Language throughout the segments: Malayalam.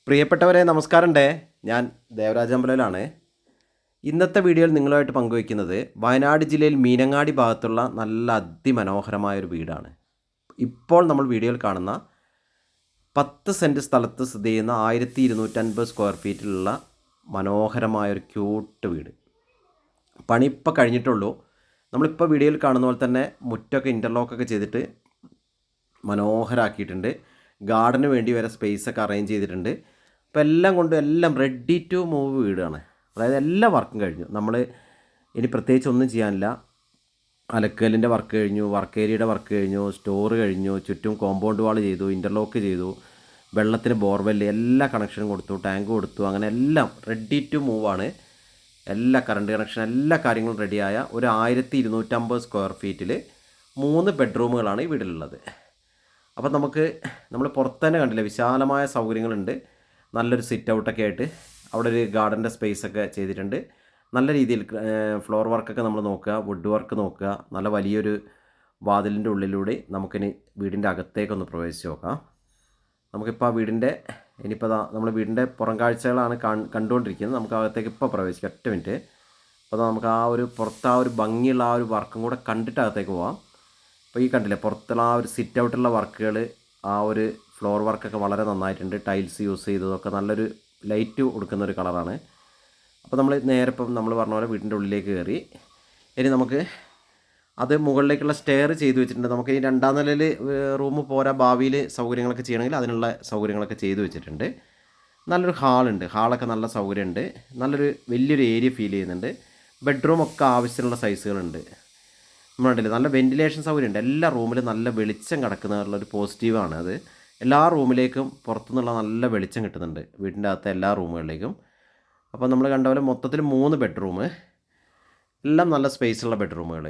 പ്രിയപ്പെട്ടവരെ നമസ്കാരമുണ്ടേ. ഞാൻ ദേവരാജ് അമ്പലയിലാണ്. ഇന്നത്തെ വീഡിയോയിൽ നിങ്ങളുമായിട്ട് പങ്കുവയ്ക്കുന്നത് വയനാട് ജില്ലയിൽ മീനങ്ങാടി ഭാഗത്തുള്ള നല്ല അതിമനോഹരമായൊരു വീടാണ്. ഇപ്പോൾ നമ്മൾ വീഡിയോയിൽ കാണുന്ന 10 സെൻറ്റ് സ്ഥലത്ത് സ്ഥിതി ചെയ്യുന്ന 1250 സ്ക്വയർ ഫീറ്റിലുള്ള മനോഹരമായൊരു ക്യൂട്ട് വീട്. പണി ഇപ്പോൾ കഴിഞ്ഞിട്ടുള്ളൂ. നമ്മളിപ്പോൾ വീഡിയോയിൽ കാണുന്ന പോലെ തന്നെ മുറ്റമൊക്കെ ഇൻ്റർലോക്കൊക്കെ ചെയ്തിട്ട് മനോഹരമാക്കിയിട്ടുണ്ട്. ഗാർഡന് വേണ്ടി വരെ സ്പേസൊക്കെ അറേഞ്ച് ചെയ്തിട്ടുണ്ട്. അപ്പോൾ എല്ലാം കൊണ്ടും എല്ലാം റെഡി ടു മൂവ് വീടാണ്. അതായത് എല്ലാ വർക്കും കഴിഞ്ഞു. നമ്മൾ ഇനി പ്രത്യേകിച്ച് ഒന്നും ചെയ്യാനില്ല. അലക്കലിൻ്റെ വർക്ക് കഴിഞ്ഞു, വർക്ക് ഏരിയയുടെ വർക്ക് കഴിഞ്ഞു, സ്റ്റോർ കഴിഞ്ഞു, ചുറ്റും കോമ്പൗണ്ട് വാൾ ചെയ്തു, ഇൻ്റർലോക്ക് ചെയ്തു, വെള്ളത്തിന് ബോർവെല്ല് എല്ലാ കണക്ഷനും കൊടുത്തു, ടാങ്ക് കൊടുത്തു, അങ്ങനെ എല്ലാം റെഡി ടു മൂവാണ്. എല്ലാ കറണ്ട് കണക്ഷൻ എല്ലാ കാര്യങ്ങളും റെഡിയായ ഒരു 1250 സ്ക്വയർ ഫീറ്റിൽ 3 ബെഡ്റൂമുകളാണ് ഈ വീട്ടിലുള്ളത്. അപ്പോൾ നമ്മൾ പുറത്ത് തന്നെ കണ്ടില്ലേ, വിശാലമായ സൗകര്യങ്ങളുണ്ട്. നല്ലൊരു സിറ്റ് ഔട്ടൊക്കെ ആയിട്ട് അവിടെ ഒരു ഗാർഡൻ്റെ സ്പേസൊക്കെ ചെയ്തിട്ടുണ്ട്. നല്ല രീതിയിൽ ഫ്ലോർ വർക്കൊക്കെ നമ്മൾ നോക്കുക, വുഡ് വർക്ക് നോക്കുക. നല്ല വലിയൊരു വാതിലിൻ്റെ ഉള്ളിലൂടെ നമുക്കിനി വീടിൻ്റെ അകത്തേക്കൊന്ന് പ്രവേശിച്ച് നോക്കാം. നമുക്കിപ്പോൾ ആ വീടിൻ്റെ ഇനിയിപ്പോൾ നമ്മൾ വീടിൻ്റെ പുറം കാഴ്ചകളാണ് കണ്ടുകൊണ്ടിരിക്കുന്നത്. നമുക്ക് അകത്തേക്ക് ഇപ്പോൾ പ്രവേശിക്കാം. 1 മിനിറ്റ്. അപ്പോൾ നമുക്ക് ആ ഒരു പുറത്ത് ആ ഒരു ഭംഗിയുള്ള ആ ഒരു വർക്കും കൂടെ കണ്ടിട്ട് അകത്തേക്ക് പോകാം. അപ്പോൾ ഈ കണ്ടില്ലേ, പുറത്തുള്ള ആ ഒരു സിറ്റ് ഔട്ടുള്ള വർക്കുകൾ, ആ ഒരു ഫ്ലോർ വർക്കൊക്കെ വളരെ നന്നായിട്ടുണ്ട്. ടൈൽസ് യൂസ് ചെയ്തതൊക്കെ നല്ലൊരു ലൈറ്റ് കൊടുക്കുന്ന ഒരു കളറാണ്. അപ്പോൾ നമ്മൾ നേരെ ഇപ്പം നമ്മൾ പറഞ്ഞ പോലെ വീടിൻ്റെ ഉള്ളിലേക്ക് കയറി. ഇനി നമുക്ക് അത് മുകളിലേക്കുള്ള സ്റ്റെയർ ചെയ്തു വെച്ചിട്ടുണ്ട്. നമുക്ക് ഈ 2ാം നിലയിൽ റൂം പോരാ, ഭാവിയിൽ സൗകര്യങ്ങളൊക്കെ ചെയ്യണമെങ്കിൽ അതിനുള്ള സൗകര്യങ്ങളൊക്കെ ചെയ്തു വെച്ചിട്ടുണ്ട്. നല്ലൊരു ഹാളുണ്ട്. ഹാളൊക്കെ നല്ല സൗകര്യമുണ്ട്. നല്ലൊരു വലിയൊരു ഏരിയ ഫീൽ ചെയ്യുന്നുണ്ട്. ബെഡ്റൂമൊക്കെ ആവശ്യമുള്ള സൈസുകളുണ്ട്. നമ്മൾ കണ്ടില്ലേ, നല്ല വെൻറ്റിലേഷൻ സൗകര്യമുണ്ട്. എല്ലാ റൂമിലും നല്ല വെളിച്ചം കിടക്കുന്നതുള്ളൊരു പോസിറ്റീവാണ് അത്. എല്ലാ റൂമിലേക്കും പുറത്തുനിന്നുള്ള നല്ല വെളിച്ചം കിട്ടുന്നുണ്ട് വീടിൻ്റെ അകത്തെ എല്ലാ റൂമുകളിലേക്കും. അപ്പോൾ നമ്മൾ കണ്ട പോലെ മൊത്തത്തിൽ 3 ബെഡ്റൂം, എല്ലാം നല്ല സ്പേസുള്ള ബെഡ്റൂമുകൾ.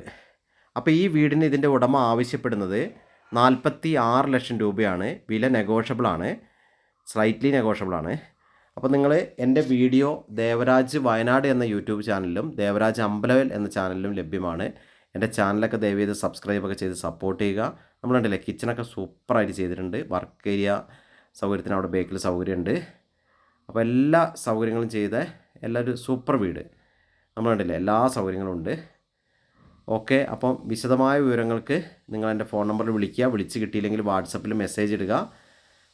അപ്പോൾ ഈ വീടിന് ഇതിൻ്റെ ഉടമ ആവശ്യപ്പെടുന്നത് 46 ലക്ഷം രൂപയാണ്. വില നെഗോഷ്യബിളാണ്, സ്ലൈറ്റ്ലി നെഗോഷ്യബിളാണ്. അപ്പോൾ നിങ്ങൾ എൻ്റെ വീഡിയോ ദേവരാജ് വയനാട് എന്ന യൂട്യൂബ് ചാനലിലും ദേവരാജ് അമ്പലവൽ എന്ന ചാനലിലും ലഭ്യമാണ്. എൻ്റെ ചാനലൊക്കെ ദയവ് ചെയ്ത് സബ്സ്ക്രൈബൊക്കെ ചെയ്ത് സപ്പോർട്ട് ചെയ്യുക. നമ്മൾ കണ്ടില്ലേ, കിച്ചണൊക്കെ സൂപ്പറായിട്ട് ചെയ്തിട്ടുണ്ട്. വർക്ക് ഏരിയ സൗകര്യത്തിന് അവിടെ ബേക്കിൽ സൗകര്യമുണ്ട്. അപ്പോൾ എല്ലാ സൗകര്യങ്ങളും ചെയ്ത എല്ലാവരും സൂപ്പർ വീട്. നമ്മൾ കണ്ടില്ലേ, എല്ലാ സൗകര്യങ്ങളും ഉണ്ട്. ഓക്കെ, അപ്പം വിശദമായ വിവരങ്ങൾക്ക് നിങ്ങൾ എൻ്റെ ഫോൺ നമ്പറിൽ വിളിക്കുക. വിളിച്ച് കിട്ടിയില്ലെങ്കിൽ വാട്സപ്പിൽ മെസ്സേജ് ഇടുക.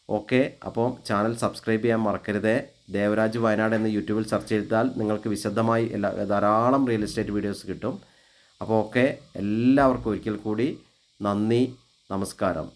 ഓക്കെ, അപ്പോൾ ചാനൽ സബ്സ്ക്രൈബ് ചെയ്യാൻ മറക്കരുത്. ദേവരാജ് വയനാട് എന്ന യൂട്യൂബിൽ സെർച്ച് ചെയ്താൽ നിങ്ങൾക്ക് വിശദമായി ധാരാളം റിയൽ എസ്റ്റേറ്റ് വീഡിയോസ് കിട്ടും. അപ്പോൾ ഓക്കെ, എല്ലാവർക്കും ഒരിക്കൽ കൂടി നന്ദി, നമസ്കാരം.